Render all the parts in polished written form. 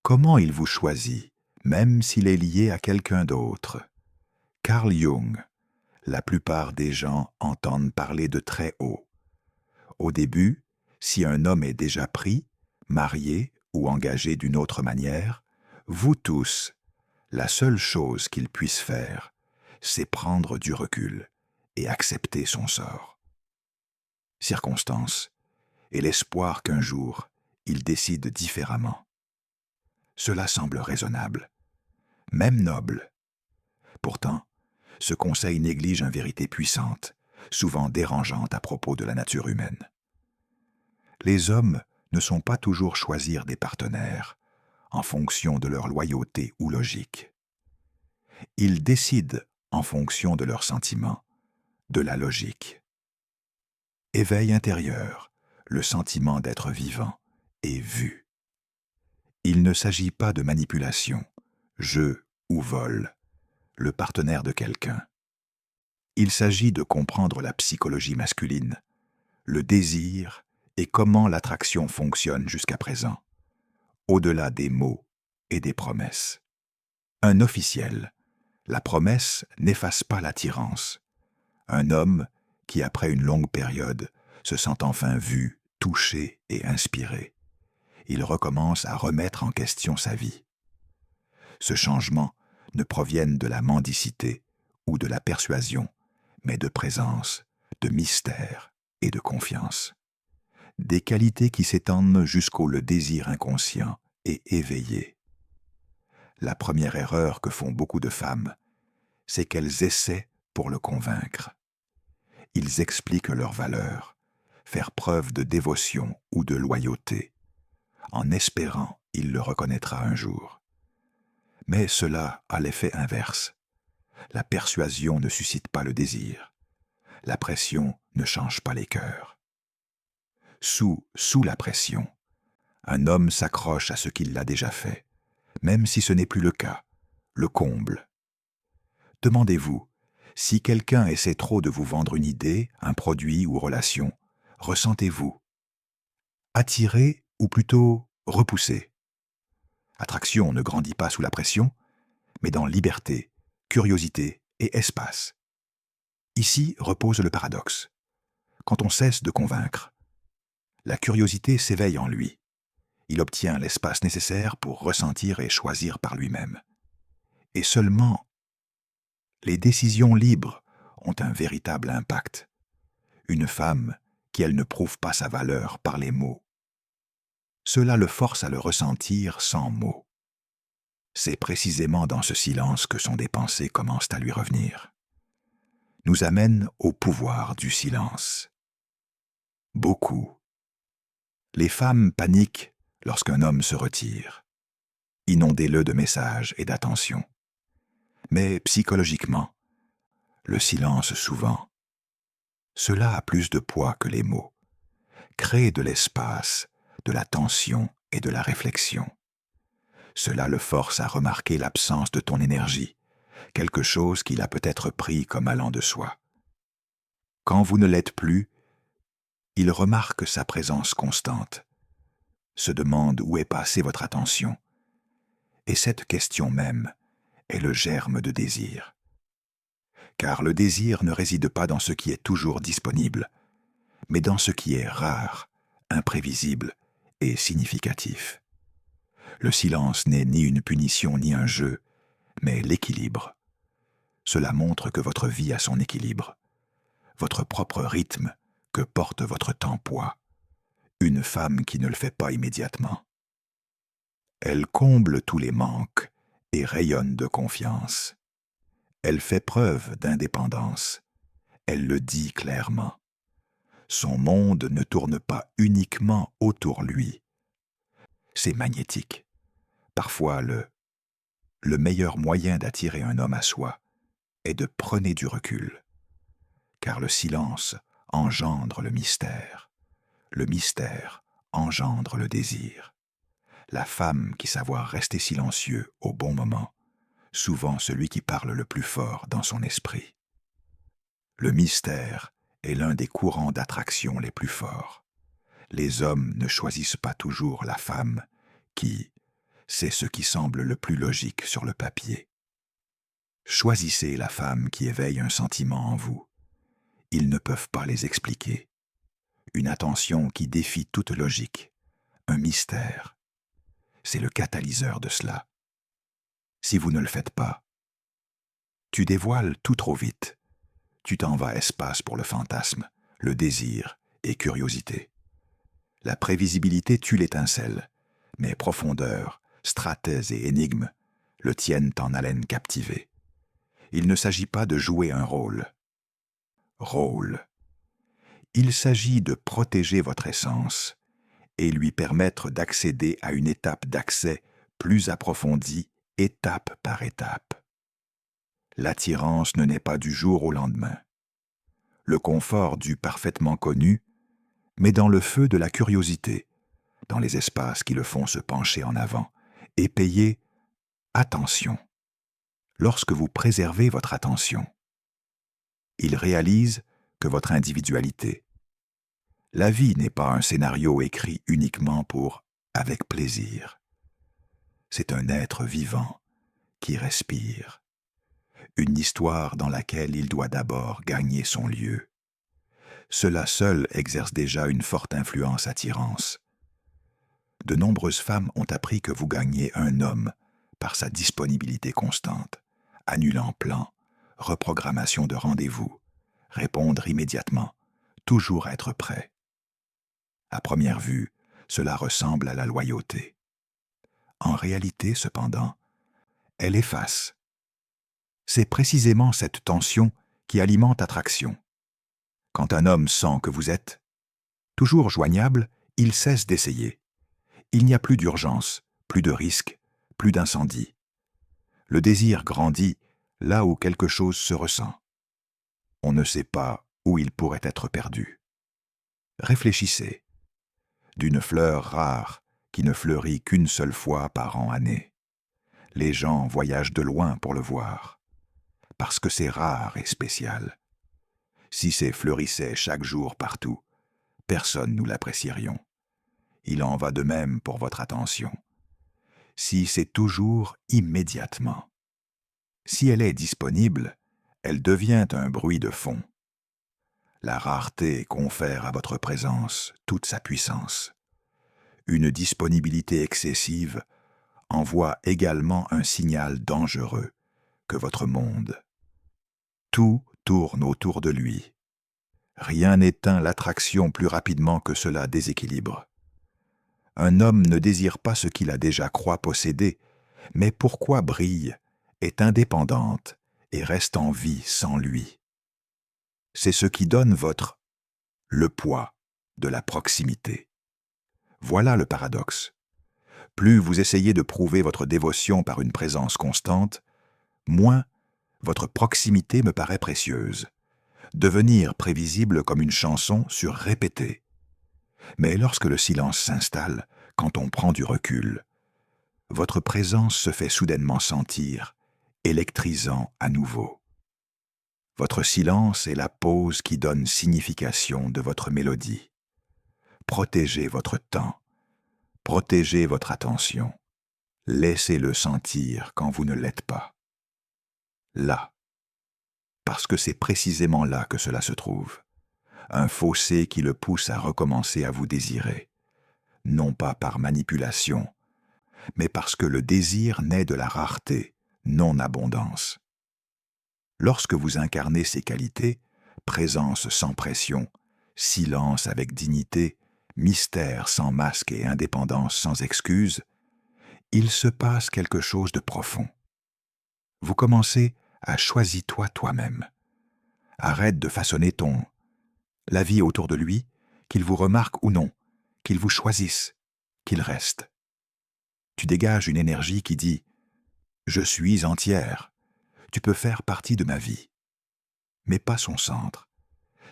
Comment il vous choisit, même s'il est lié à quelqu'un d'autre? Carl Jung. La plupart des gens entendent parler de très haut. Au début, si un homme est déjà pris, marié ou engagé d'une autre manière, vous tous, la seule chose qu'il puisse faire, c'est prendre du recul et accepter son sort. Circonstance et l'espoir qu'un jour, il décide différemment. Cela semble raisonnable, même noble. Pourtant, ce conseil néglige une vérité puissante, souvent dérangeante à propos de la nature humaine. Les hommes ne sont pas toujours choisir des partenaires en fonction de leur loyauté ou logique. Ils décident en fonction de leurs sentiments, de la logique. Éveil intérieur, le sentiment d'être vivant et vu. Il ne s'agit pas de manipulation, jeu ou vol, le partenaire de quelqu'un. Il s'agit de comprendre la psychologie masculine, le désir et comment l'attraction fonctionne jusqu'à présent, au-delà des mots et des promesses. Un officiel, la promesse n'efface pas l'attirance. Un homme qui, après une longue période, se sent enfin vu, touché et inspiré. Il recommence à remettre en question sa vie. Ce changement ne provient de la mendicité ou de la persuasion, mais de présence, de mystère et de confiance. Des qualités qui s'étendent jusqu'au le désir inconscient et éveillé. La première erreur que font beaucoup de femmes, c'est qu'elles essaient pour le convaincre. Ils expliquent leur valeur, faire preuve de dévotion ou de loyauté, en espérant il le reconnaîtra un jour. Mais cela a l'effet inverse. La persuasion ne suscite pas le désir. La pression ne change pas les cœurs. Sous la pression, un homme s'accroche à ce qu'il a déjà fait, même si ce n'est plus le cas, le comble. Demandez-vous, si quelqu'un essaie trop de vous vendre une idée, un produit ou relation, ressentez-vous attiré ou plutôt repoussé? Attraction ne grandit pas sous la pression, mais dans liberté, curiosité et espace. Ici repose le paradoxe. Quand on cesse de convaincre, la curiosité s'éveille en lui. Il obtient l'espace nécessaire pour ressentir et choisir par lui-même. Et seulement les décisions libres ont un véritable impact. Une femme qui elle ne prouve pas sa valeur par les mots. Cela le force à le ressentir sans mots. C'est précisément dans ce silence que son des pensées commencent à lui revenir. Nous amène au pouvoir du silence. Beaucoup. Les femmes paniquent lorsqu'un homme se retire. Inondez-le de messages et d'attention. Mais psychologiquement, le silence souvent, cela a plus de poids que les mots. Crée de l'espace, de la tension et de la réflexion. Cela le force à remarquer l'absence de ton énergie, quelque chose qu'il a peut-être pris comme allant de soi. Quand vous ne l'êtes plus, il remarque sa présence constante, se demande où est passée votre attention, et cette question même est le germe de désir. Car le désir ne réside pas dans ce qui est toujours disponible, mais dans ce qui est rare, imprévisible et significatif. Le silence n'est ni une punition ni un jeu, mais l'équilibre. Cela montre que votre vie a son équilibre, votre propre rythme que porte votre tempois, une femme qui ne le fait pas immédiatement. Elle comble tous les manques et rayonne de confiance. Elle fait preuve d'indépendance. Elle le dit clairement. Son monde ne tourne pas uniquement autour lui. C'est magnétique. Parfois, le meilleur moyen d'attirer un homme à soi est de prendre du recul. Car le silence engendre le mystère. Le mystère engendre le désir. La femme qui savoir rester silencieux au bon moment, souvent celui qui parle le plus fort dans son esprit. Le mystère est l'un des courants d'attraction les plus forts. Les hommes ne choisissent pas toujours la femme qui, c'est ce qui semble le plus logique sur le papier. Choisissez la femme qui éveille un sentiment en vous. Ils ne peuvent pas les expliquer. Une attention qui défie toute logique, un mystère. C'est le catalyseur de cela. Si vous ne le faites pas, tu dévoiles tout trop vite. Tu t'en vas espace pour le fantasme, le désir et curiosité. La prévisibilité tue l'étincelle, mais profondeur, stratèse et énigme le tiennent en haleine captivée. Il ne s'agit pas de jouer un rôle. Rôle. Il s'agit de protéger votre essence et lui permettre d'accéder à une étape d'accès plus approfondie, étape par étape. L'attirance ne naît pas du jour au lendemain. Le confort du parfaitement connu, mais dans le feu de la curiosité, dans les espaces qui le font se pencher en avant, et payer attention. Lorsque vous préservez votre attention, il réalise que votre individualité. La vie n'est pas un scénario écrit uniquement pour « avec plaisir ». C'est un être vivant qui respire. Une histoire dans laquelle il doit d'abord gagner son lieu. Cela seul exerce déjà une forte influence attirance. De nombreuses femmes ont appris que vous gagnez un homme par sa disponibilité constante, annulant plans, reprogrammation de rendez-vous, répondre immédiatement, toujours être prêt. À première vue, cela ressemble à la loyauté. En réalité, cependant, elle efface. C'est précisément cette tension qui alimente attraction. Quand un homme sent que vous êtes toujours joignable, il cesse d'essayer. Il n'y a plus d'urgence, plus de risque, plus d'incendie. Le désir grandit là où quelque chose se ressent. On ne sait pas où il pourrait être perdu. Réfléchissez. D'une fleur rare qui ne fleurit qu'une seule fois par an-année. Les gens voyagent de loin pour le voir, parce que c'est rare et spécial. Si c'est fleurissait chaque jour partout, personne nous l'apprécierions. Il en va de même pour votre attention. Si c'est toujours immédiatement. Si elle est disponible, elle devient un bruit de fond. La rareté confère à votre présence toute sa puissance. Une disponibilité excessive envoie également un signal dangereux que votre monde. Tout tourne autour de lui. Rien n'éteint l'attraction plus rapidement que cela déséquilibre. Un homme ne désire pas ce qu'il a déjà croit posséder, mais pourquoi brille, est indépendante et reste en vie sans lui. C'est ce qui donne le poids de la proximité. Voilà le paradoxe. Plus vous essayez de prouver votre dévotion par une présence constante, moins votre proximité me paraît précieuse, devenir prévisible comme une chanson sur répété. Mais lorsque le silence s'installe, quand on prend du recul, votre présence se fait soudainement sentir, électrisant à nouveau. Votre silence est la pause qui donne signification de votre mélodie. Protégez votre temps, protégez votre attention, laissez-le sentir quand vous ne l'êtes pas. Là, parce que c'est précisément là que cela se trouve, un fossé qui le pousse à recommencer à vous désirer, non pas par manipulation, mais parce que le désir naît de la rareté, non-abondance. Lorsque vous incarnez ces qualités, présence sans pression, silence avec dignité, mystère sans masque et indépendance sans excuse, il se passe quelque chose de profond. Vous commencez à choisis-toi toi-même. Arrête de façonner la vie autour de lui, qu'il vous remarque ou non, qu'il vous choisisse, qu'il reste. Tu dégages une énergie qui dit « Je suis entière, tu peux faire partie de ma vie ». Mais pas son centre.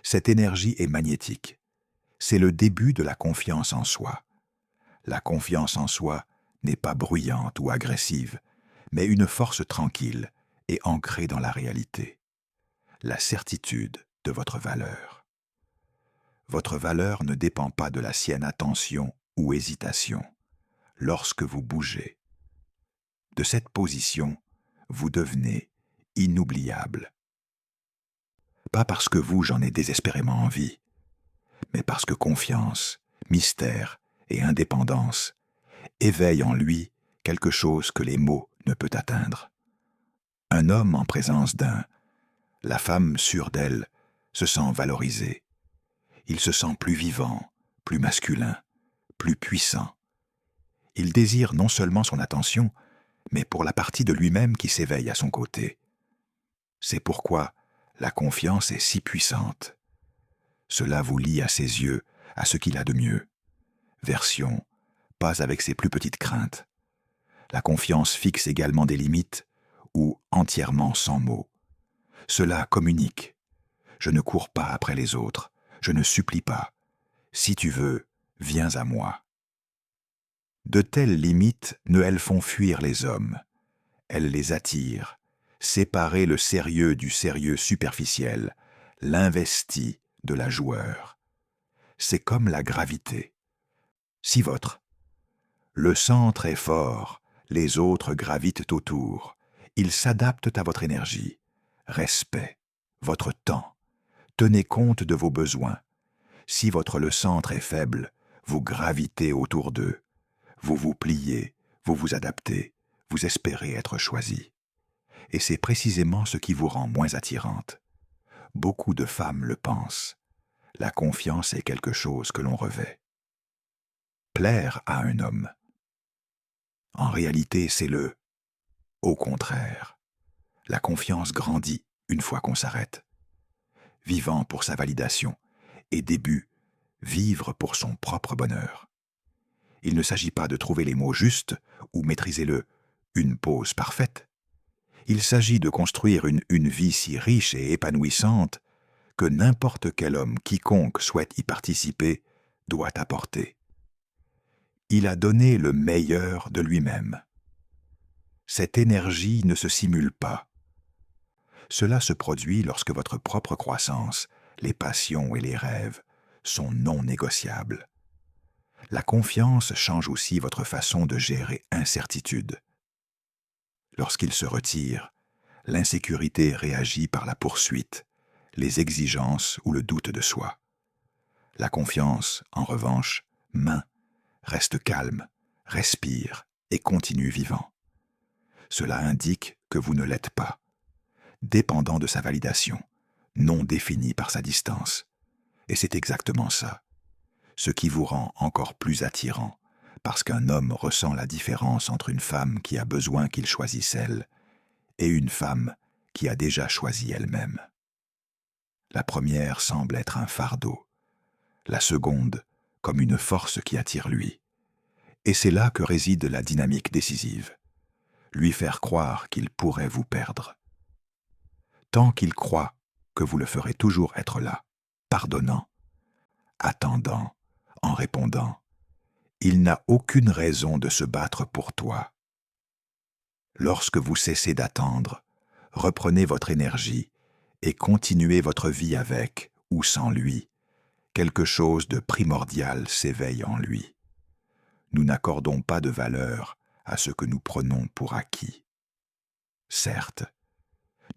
Cette énergie est magnétique. C'est le début de la confiance en soi. La confiance en soi n'est pas bruyante ou agressive, mais une force tranquille et ancrée dans la réalité. La certitude de votre valeur. Votre valeur ne dépend pas de la sienne attention ou hésitation. Lorsque vous bougez, De cette position, vous devenez inoubliable. Pas parce que vous j'en ai désespérément envie, mais parce que confiance, mystère et indépendance éveillent en lui quelque chose que les mots ne peuvent atteindre. Un homme en présence d'un, la femme sûre d'elle, se sent valorisée. Il se sent plus vivant, plus masculin, plus puissant. Il désire non seulement son attention, mais pour la partie de lui-même qui s'éveille à son côté. C'est pourquoi la confiance est si puissante. Cela vous lie à ses yeux, à ce qu'il a de mieux. Version, pas avec ses plus petites craintes. La confiance fixe également des limites, ou entièrement sans mots. Cela communique. Je ne cours pas après les autres, je ne supplie pas. Si tu veux, viens à moi. De telles limites ne elles font fuir les hommes. Elles les attirent, séparer le sérieux du sérieux superficiel, l'investi de la joueur. C'est comme la gravité. Si le centre est fort, les autres gravitent autour. Ils s'adaptent à votre énergie. Respect, votre temps. Tenez compte de vos besoins. Si le centre est faible, vous gravitez autour d'eux. Vous vous pliez, vous vous adaptez, vous espérez être choisi. Et c'est précisément ce qui vous rend moins attirante. Beaucoup de femmes le pensent. La confiance est quelque chose que l'on revêt. Plaire à un homme. En réalité, c'est au contraire. La confiance grandit une fois qu'on s'arrête. Vivant pour sa validation et vivre pour son propre bonheur. Il ne s'agit pas de trouver les mots justes ou maîtriser une pose parfaite. Il s'agit de construire une vie si riche et épanouissante que n'importe quel homme quiconque souhaite y participer doit apporter. Il a donné le meilleur de lui-même. Cette énergie ne se simule pas. Cela se produit lorsque votre propre croissance, les passions et les rêves sont non négociables. La confiance change aussi votre façon de gérer incertitude. Lorsqu'il se retire, l'insécurité réagit par la poursuite, les exigences ou le doute de soi. La confiance, en revanche, reste calme, respire et continue vivant. Cela indique que vous ne l'êtes pas, dépendant de sa validation, non définie par sa distance. Et c'est exactement ça, ce qui vous rend encore plus attirant, parce qu'un homme ressent la différence entre une femme qui a besoin qu'il choisisse elle et une femme qui a déjà choisi elle-même. La première semble être un fardeau, la seconde comme une force qui attire lui. Et c'est là que réside la dynamique décisive. Lui faire croire qu'il pourrait vous perdre. Tant qu'il croit que vous le ferez toujours être là, pardonnant, attendant, en répondant, il n'a aucune raison de se battre pour toi. Lorsque vous cessez d'attendre, reprenez votre énergie et continuez votre vie avec ou sans lui. Quelque chose de primordial s'éveille en lui. Nous n'accordons pas de valeur à ce que nous prenons pour acquis. Certes,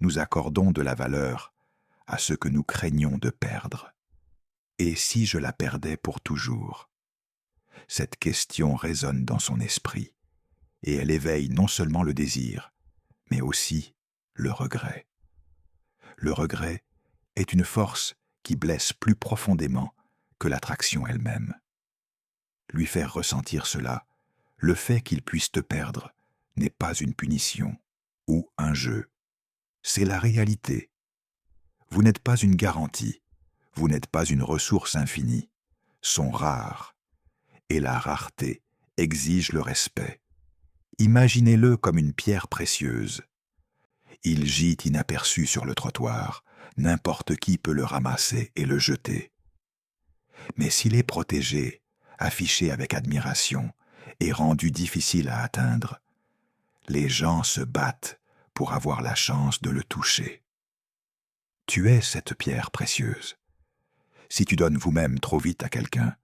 nous accordons de la valeur à ce que nous craignons de perdre. Et si je la perdais pour toujours? Cette question résonne dans son esprit, et elle éveille non seulement le désir, mais aussi le regret. Le regret est une force qui blesse plus profondément que l'attraction elle-même. Lui faire ressentir cela, le fait qu'il puisse te perdre, n'est pas une punition ou un jeu. C'est la réalité. Vous n'êtes pas une garantie, vous n'êtes pas une ressource infinie, sont rares. Et la rareté exige le respect. Imaginez-le comme une pierre précieuse. Il gît inaperçu sur le trottoir, n'importe qui peut le ramasser et le jeter. Mais s'il est protégé, affiché avec admiration et rendu difficile à atteindre, les gens se battent pour avoir la chance de le toucher. Tu es cette pierre précieuse. Si tu donnes vous-même trop vite à quelqu'un,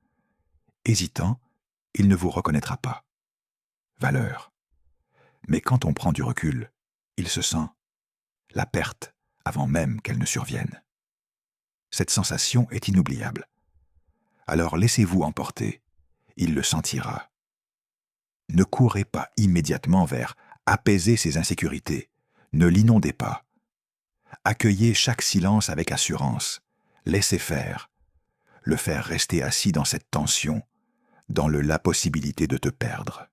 hésitant, il ne vous reconnaîtra pas. Valeur. Mais quand on prend du recul, il se sent la perte avant même qu'elle ne survienne. Cette sensation est inoubliable. Alors laissez-vous emporter, il le sentira. Ne courez pas immédiatement vers apaiser ses insécurités, ne l'inondez pas. Accueillez chaque silence avec assurance, laissez faire, le faire rester assis dans cette tension, dans la possibilité de te perdre.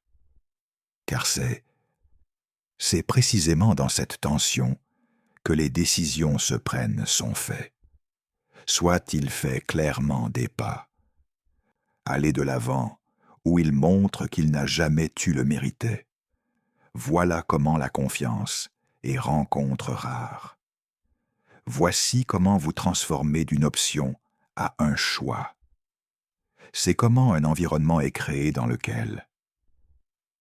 Car c'est précisément dans cette tension que les décisions se prennent son fait. Soit il fait clairement des pas, aller de l'avant, où il montre qu'il n'a jamais tu le méritais. Voilà comment la confiance est rencontre rare. Voici comment vous transformez d'une option à un choix. C'est comment un environnement est créé dans lequel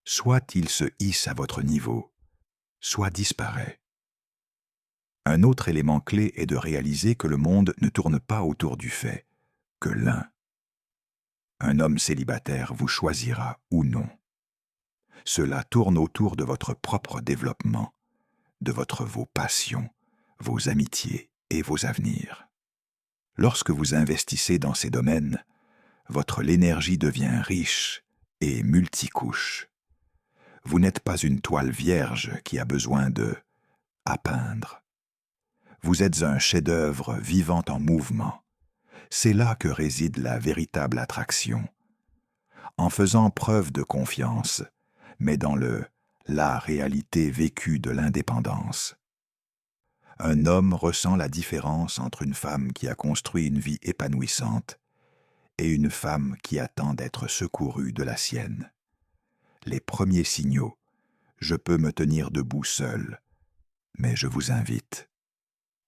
soit il se hisse à votre niveau, soit disparaît. Un autre élément clé est de réaliser que le monde ne tourne pas autour du fait que l'un, un homme célibataire, vous choisira ou non. Cela tourne autour de votre propre développement, de vos passions, vos amitiés et vos avenirs. Lorsque vous investissez dans ces domaines, votre énergie devient riche et multicouche. Vous n'êtes pas une toile vierge qui a besoin à peindre. Vous êtes un chef-d'œuvre vivant en mouvement. C'est là que réside la véritable attraction. En faisant preuve de confiance, mais dans la réalité vécue de l'indépendance. Un homme ressent la différence entre une femme qui a construit une vie épanouissante et une femme qui attend d'être secourue de la sienne. Les premiers signaux, je peux me tenir debout seul, mais je vous invite.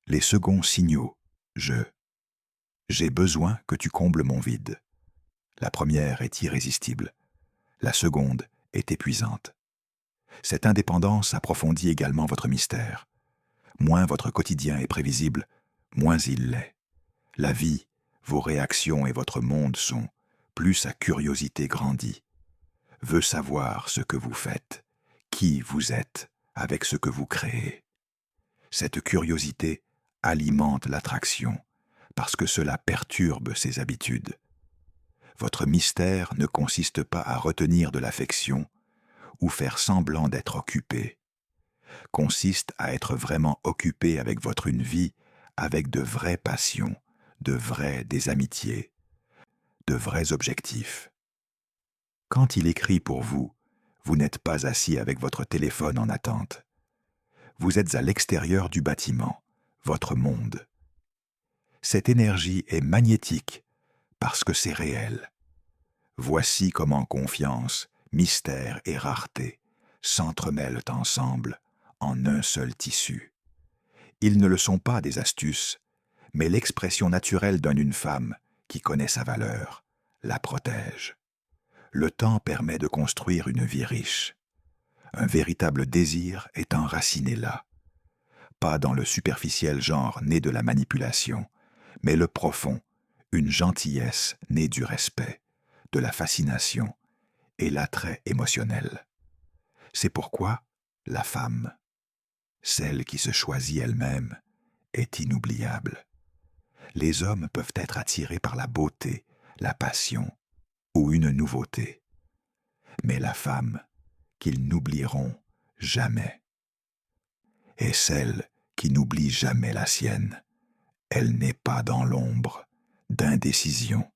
Les seconds signaux, j'ai besoin que tu combles mon vide. La première est irrésistible, la seconde est épuisante. Cette indépendance approfondit également votre mystère. Moins votre quotidien est prévisible, moins il l'est. La vie, vos réactions et votre monde sont, plus sa curiosité grandit. Veut savoir ce que vous faites, qui vous êtes, avec ce que vous créez. Cette curiosité alimente l'attraction, parce que cela perturbe ses habitudes. Votre mystère ne consiste pas à retenir de l'affection ou faire semblant d'être occupé. Consiste à être vraiment occupé avec une vie, avec de vraies passions, des amitiés, de vrais objectifs. Quand il écrit pour vous, vous n'êtes pas assis avec votre téléphone en attente. Vous êtes à l'extérieur du bâtiment, votre monde. Cette énergie est magnétique parce que c'est réel. Voici comment confiance, mystère et rareté s'entremêlent ensemble en un seul tissu. Ils ne le sont pas des astuces, mais l'expression naturelle d'une femme qui connaît sa valeur, la protège. Le temps permet de construire une vie riche. Un véritable désir est enraciné là. Pas dans le superficiel genre né de la manipulation, mais le profond, une gentillesse née du respect, de la fascination et l'attrait émotionnel. C'est pourquoi la femme, celle qui se choisit elle-même, est inoubliable. Les hommes peuvent être attirés par la beauté, la passion ou une nouveauté. Mais la femme, qu'ils n'oublieront jamais, est celle qui n'oublie jamais la sienne. Elle n'est pas dans l'ombre d'indécision.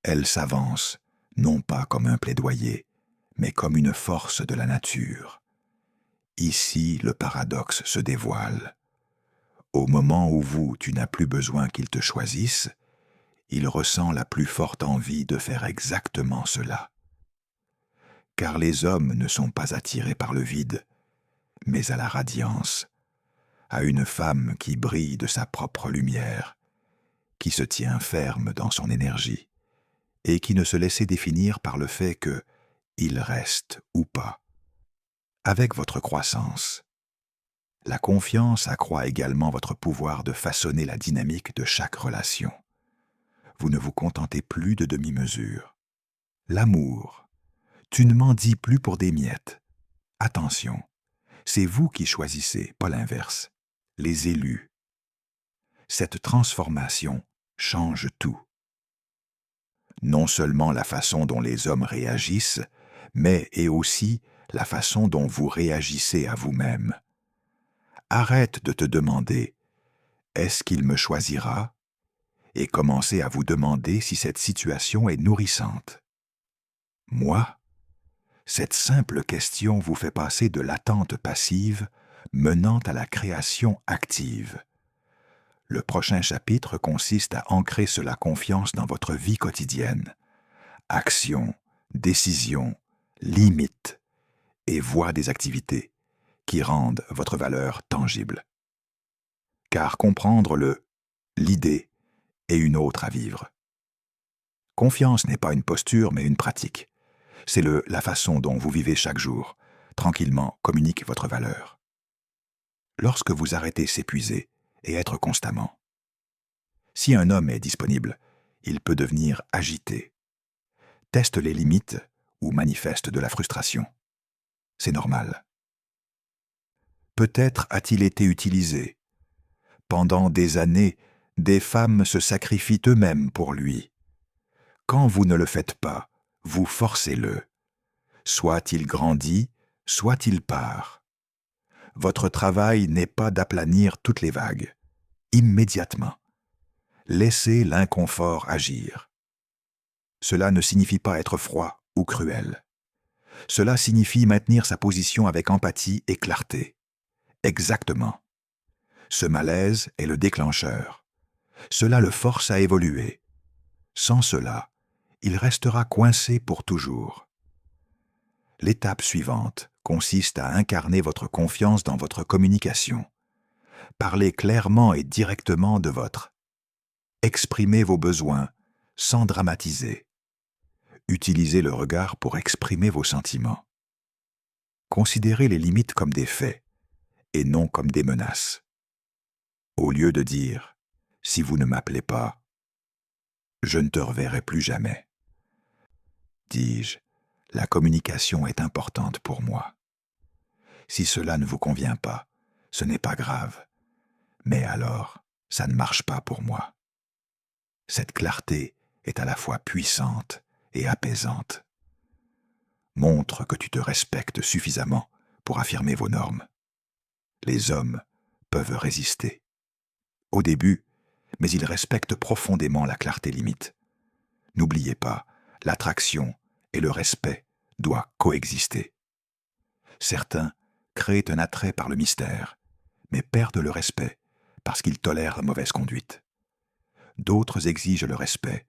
Elle s'avance, non pas comme un plaidoyer, mais comme une force de la nature. Ici, le paradoxe se dévoile. Au moment où tu n'as plus besoin qu'il te choisisse, il ressent la plus forte envie de faire exactement cela. Car les hommes ne sont pas attirés par le vide, mais à la radiance, à une femme qui brille de sa propre lumière, qui se tient ferme dans son énergie, et qui ne se laissait définir par le fait que il reste ou pas. Avec votre croissance, la confiance accroît également votre pouvoir de façonner la dynamique de chaque relation. Vous ne vous contentez plus de demi-mesures. L'amour, tu ne m'en dis plus pour des miettes. attention, c'est vous qui choisissez, pas l'inverse. Les élus. Cette transformation change tout. Non seulement la façon dont les hommes réagissent, mais et aussi la façon dont vous réagissez à vous-même. Arrête de te demander « Est-ce qu'il me choisira ?» et commencez à vous demander si cette situation est nourrissante. Moi, cette simple question vous fait passer de l'attente passive menant à la création active. Le prochain chapitre consiste à ancrer cela confiance dans votre vie quotidienne. Action, décision, limite et voie des activités qui rendent votre valeur tangible. Car comprendre l'idée est une autre à vivre. Confiance n'est pas une posture mais une pratique. C'est la façon dont vous vivez chaque jour, tranquillement communique votre valeur. Lorsque vous arrêtez s'épuiser et être constamment. Si un homme est disponible, il peut devenir agité. Teste les limites ou manifeste de la frustration. C'est normal. Peut-être a-t-il été utilisé. Pendant des années, des femmes se sacrifient eux-mêmes pour lui. Quand vous ne le faites pas, vous forcez-le. Soit il grandit, soit il part. Votre travail n'est pas d'aplanir toutes les vagues. Immédiatement. Laissez l'inconfort agir. Cela ne signifie pas être froid ou cruel. Cela signifie maintenir sa position avec empathie et clarté. Exactement. Ce malaise est le déclencheur. Cela le force à évoluer. Sans cela, il restera coincé pour toujours. L'étape suivante consiste à incarner votre confiance dans votre communication. Parlez clairement et directement de votre. Exprimez vos besoins sans dramatiser. Utilisez le regard pour exprimer vos sentiments. Considérez les limites comme des faits et non comme des menaces. Au lieu de dire « si vous ne m'appelez pas, je ne te reverrai plus jamais », dis-je, la communication est importante pour moi. Si cela ne vous convient pas, ce n'est pas grave, mais alors, ça ne marche pas pour moi. Cette clarté est à la fois puissante et apaisante. Montre que tu te respectes suffisamment pour affirmer vos normes. Les hommes peuvent résister. Au début, mais ils respectent profondément la clarté limite. N'oubliez pas, l'attraction et le respect doivent coexister. Certains créent un attrait par le mystère, mais perdent le respect parce qu'ils tolèrent la mauvaise conduite. D'autres exigent le respect,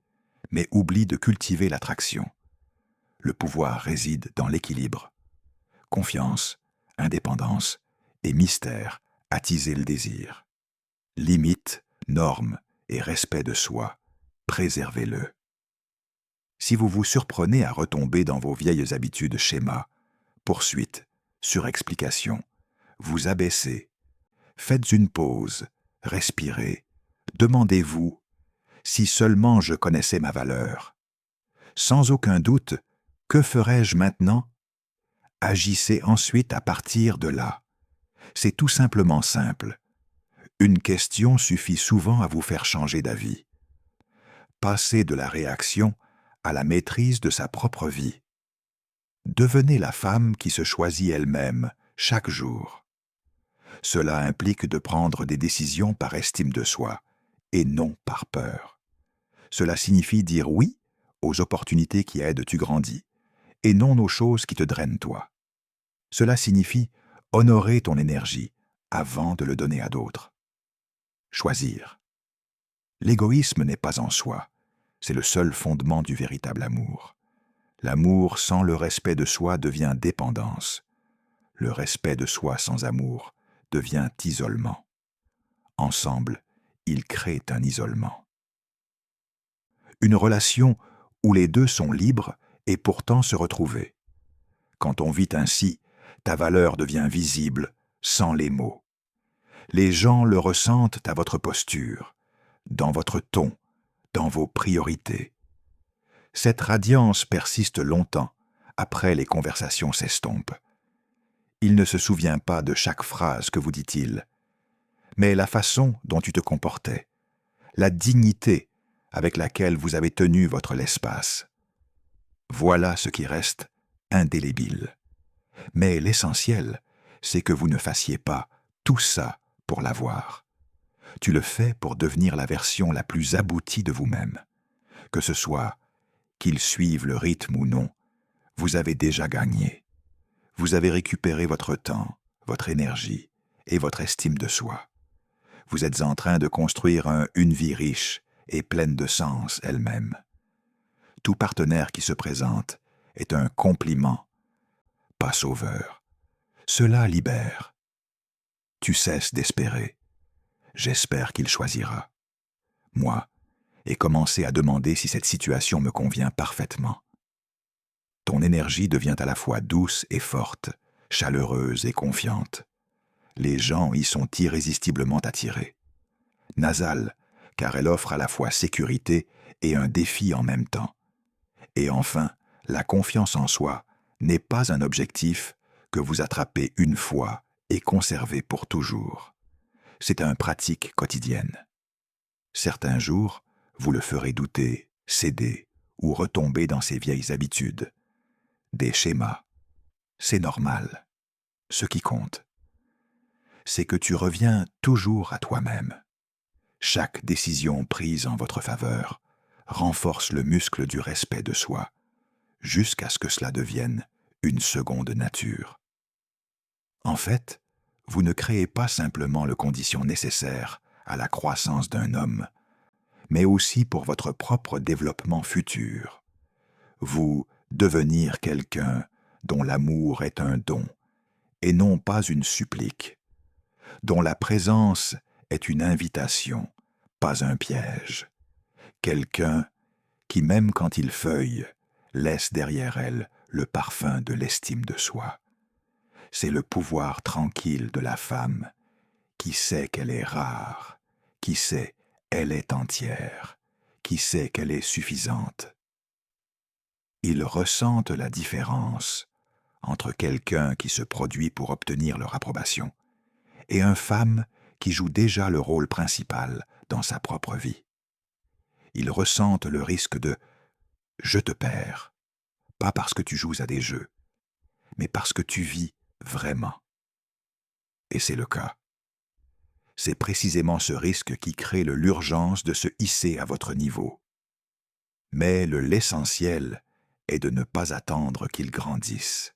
mais oublient de cultiver l'attraction. Le pouvoir réside dans l'équilibre. Confiance, indépendance et mystère attiser le désir. Limite, norme et respect de soi, préservez-le. Si vous vous surprenez à retomber dans vos vieilles habitudes schémas, poursuite, surexplication, vous abaissez, faites une pause, respirez, demandez-vous si seulement je connaissais ma valeur. Sans aucun doute, que ferais-je maintenant? Agissez ensuite à partir de là. C'est tout simplement simple. Une question suffit souvent à vous faire changer d'avis. Passez de la réaction à la maîtrise de sa propre vie. Devenez la femme qui se choisit elle-même chaque jour. Cela implique de prendre des décisions par estime de soi et non par peur. Cela signifie dire oui aux opportunités qui aident tu grandis et non aux choses qui te drainent toi. Cela signifie honorer ton énergie avant de le donner à d'autres. Choisir. L'égoïsme n'est pas en soi, c'est le seul fondement du véritable amour. L'amour sans le respect de soi devient dépendance. Le respect de soi sans amour devient isolement. Ensemble, ils créent un isolement. Une relation où les deux sont libres et pourtant se retrouver. Quand on vit ainsi, ta valeur devient visible, sans les mots. Les gens le ressentent à votre posture, dans votre ton, dans vos priorités. Cette radiance persiste longtemps, après les conversations s'estompent. Il ne se souvient pas de chaque phrase que vous dit-il, mais la façon dont tu te comportais, la dignité avec laquelle vous avez tenu votre l'espace. Voilà ce qui reste indélébile. Mais l'essentiel, c'est que vous ne fassiez pas tout ça pour l'avoir. Tu le fais pour devenir la version la plus aboutie de vous-même. Que ce soit qu'il suive le rythme ou non, vous avez déjà gagné. Vous avez récupéré votre temps, votre énergie et votre estime de soi. Vous êtes en train de construire une vie riche et pleine de sens elle-même. Tout partenaire qui se présente est un compliment, pas sauveur. Cela libère. Tu cesses d'espérer. J'espère qu'il choisira. Moi, et commencer à demander si cette situation me convient parfaitement. Ton énergie devient à la fois douce et forte, chaleureuse et confiante. Les gens y sont irrésistiblement attirés. Nasale, car elle offre à la fois sécurité et un défi en même temps. Et enfin, la confiance en soi n'est pas un objectif que vous attrapez une fois et conservez pour toujours. C'est une pratique quotidienne. Certains jours, vous le ferez douter, céder ou retomber dans ses vieilles habitudes. Des schémas. C'est normal. Ce qui compte, c'est que tu reviens toujours à toi-même. Chaque décision prise en votre faveur renforce le muscle du respect de soi, jusqu'à ce que cela devienne une seconde nature. En fait, vous ne créez pas simplement les conditions nécessaires à la croissance d'un homme, mais aussi pour votre propre développement futur. Vous devenir quelqu'un dont l'amour est un don, et non pas une supplique, dont la présence est une invitation, pas un piège. Quelqu'un qui, même quand il feuille, laisse derrière elle le parfum de l'estime de soi. C'est le pouvoir tranquille de la femme qui sait qu'elle est rare, qui sait qu'elle est entière, qui sait qu'elle est suffisante. Ils ressentent la différence entre quelqu'un qui se produit pour obtenir leur approbation et une femme qui joue déjà le rôle principal dans sa propre vie. Ils ressentent le risque de « je te perds », pas parce que tu joues à des jeux, mais parce que tu vis vraiment. Et c'est le cas. C'est précisément ce risque qui crée l'urgence de se hisser à votre niveau. Mais l'essentiel est de ne pas attendre qu'il grandisse.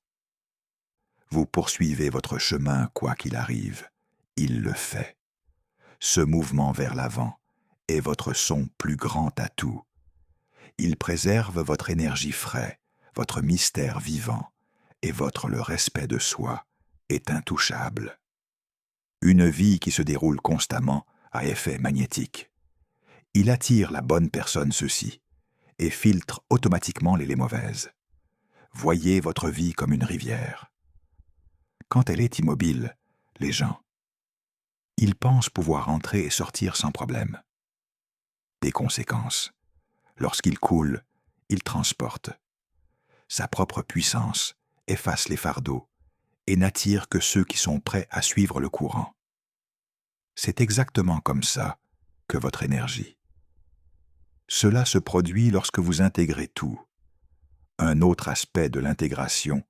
Vous poursuivez votre chemin quoi qu'il arrive. Il le fait. Ce mouvement vers l'avant est votre son plus grand atout. Il préserve votre énergie frais, votre mystère vivant, et le respect de soi est intouchable. Une vie qui se déroule constamment a effet magnétique. Il attire la bonne personne ceci et filtre automatiquement les mauvaises. Voyez votre vie comme une rivière. Quand elle est immobile, les gens, ils pensent pouvoir entrer et sortir sans problème. Des conséquences. Lorsqu'il coule, il transporte. Sa propre puissance efface les fardeaux et n'attire que ceux qui sont prêts à suivre le courant. C'est exactement comme ça que votre énergie. Cela se produit lorsque vous intégrez tout. Un autre aspect de l'intégration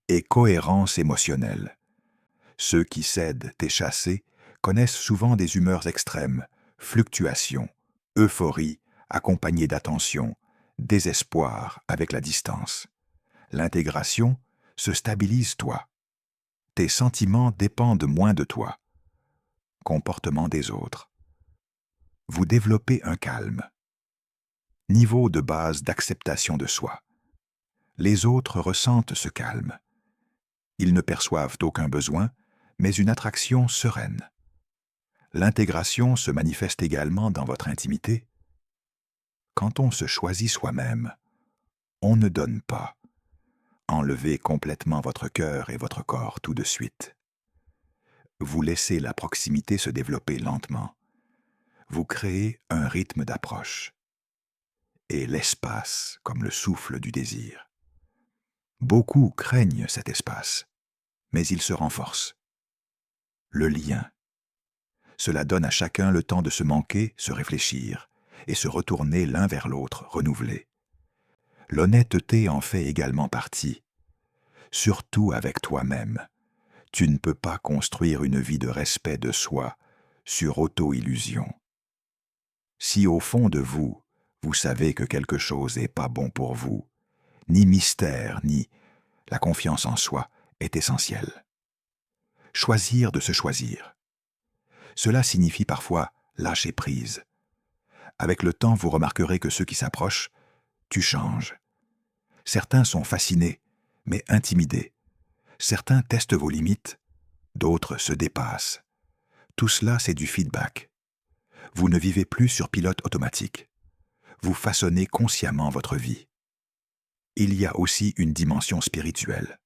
est cohérence émotionnelle. Ceux qui cèdent et chassés connaissent souvent des humeurs extrêmes, fluctuations, euphorie accompagnée d'attention, désespoir avec la distance. L'intégration se stabilise toi. Tes sentiments dépendent moins de toi. Comportement des autres. Vous développez un calme. Niveau de base d'acceptation de soi. Les autres ressentent ce calme. Ils ne perçoivent aucun besoin, mais une attraction sereine. L'intégration se manifeste également dans votre intimité. Quand on se choisit soi-même, on ne donne pas. Enlevez complètement votre cœur et votre corps tout de suite. Vous laissez la proximité se développer lentement. Vous créez un rythme d'approche. Et l'espace comme le souffle du désir. Beaucoup craignent cet espace, mais il se renforce. Le lien. Cela donne à chacun le temps de se manquer, se réfléchir, et se retourner l'un vers l'autre, renouvelé. L'honnêteté en fait également partie. Surtout avec toi-même. Tu ne peux pas construire une vie de respect de soi sur auto-illusion. Si au fond de vous, vous savez que quelque chose n'est pas bon pour vous, ni mystère, ni la confiance en soi est essentielle. Choisir de se choisir. Cela signifie parfois lâcher prise. Avec le temps, vous remarquerez que ceux qui s'approchent, tu changes. Certains sont fascinés, mais intimidés. Certains testent vos limites, d'autres se dépassent. Tout cela, c'est du feedback. Vous ne vivez plus sur pilote automatique. Vous façonnez consciemment votre vie. Il y a aussi une dimension spirituelle.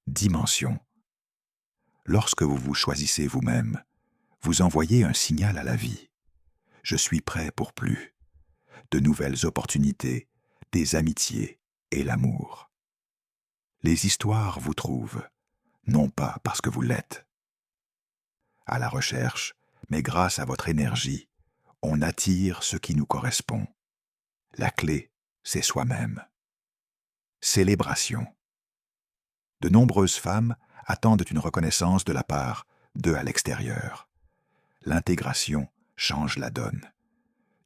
Dimension. Lorsque vous vous choisissez vous-même, vous envoyez un signal à la vie. Je suis prêt pour plus. De nouvelles opportunités, des amitiés et l'amour. Les histoires vous trouvent, non pas parce que vous l'êtes. À la recherche, mais grâce à votre énergie, on attire ce qui nous correspond. La clé, c'est soi-même. Célébration. De nombreuses femmes attendent une reconnaissance de la part d'eux à l'extérieur. L'intégration change la donne.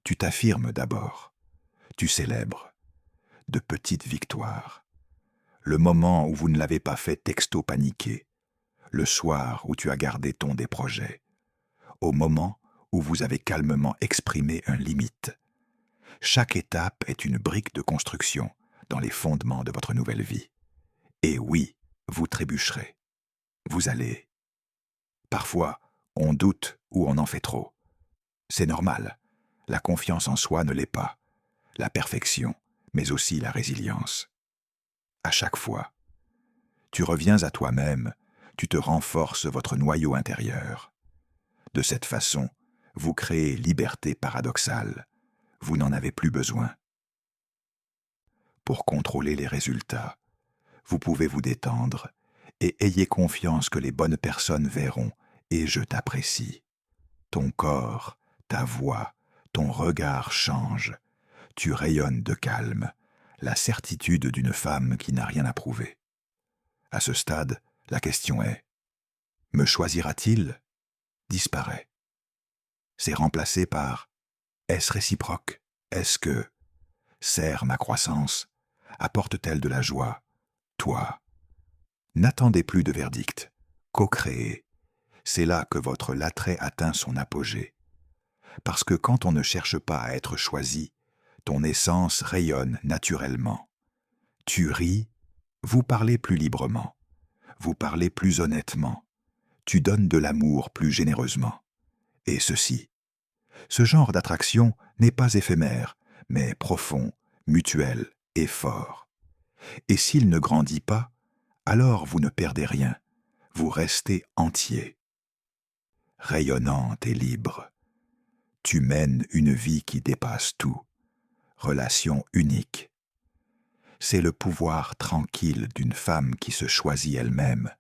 Tu t'affirmes d'abord. Tu célèbres. De petites victoires. Le moment où vous ne l'avez pas fait texto paniqué. Le soir où tu as gardé ton des projets. Au moment où vous avez calmement exprimé un limite. Chaque étape est une brique de construction dans les fondements de votre nouvelle vie. Et oui, vous trébucherez. Vous allez. Parfois, on doute ou on en fait trop. C'est normal. La confiance en soi ne l'est pas. La perfection, mais aussi la résilience. À chaque fois, tu reviens à toi-même, tu te renforces votre noyau intérieur. De cette façon, vous créez liberté paradoxale. Vous n'en avez plus besoin. Pour contrôler les résultats, vous pouvez vous détendre et ayez confiance que les bonnes personnes verront et je t'apprécie. Ton corps, ta voix, ton regard changent. Tu rayonnes de calme, la certitude d'une femme qui n'a rien à prouver. À ce stade, la question est « Me choisira-t-il » disparaît. C'est remplacé par « Est-ce réciproque ? Est-ce que sert ma croissance ? Apporte-t-elle de la joie ? Toi ?» N'attendez plus de verdict. Co-créez. C'est là que votre l'attrait atteint son apogée. Parce que quand on ne cherche pas à être choisi, ton essence rayonne naturellement. Tu ris, vous parlez plus librement. Vous parlez plus honnêtement. Tu donnes de l'amour plus généreusement. Et ceci. Ce genre d'attraction n'est pas éphémère, mais profond, mutuel et fort. Et s'il ne grandit pas, alors vous ne perdez rien. Vous restez entier. Rayonnante et libre. Tu mènes une vie qui dépasse tout. Relation unique. C'est le pouvoir tranquille d'une femme qui se choisit elle-même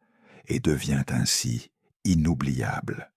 et devient ainsi inoubliable.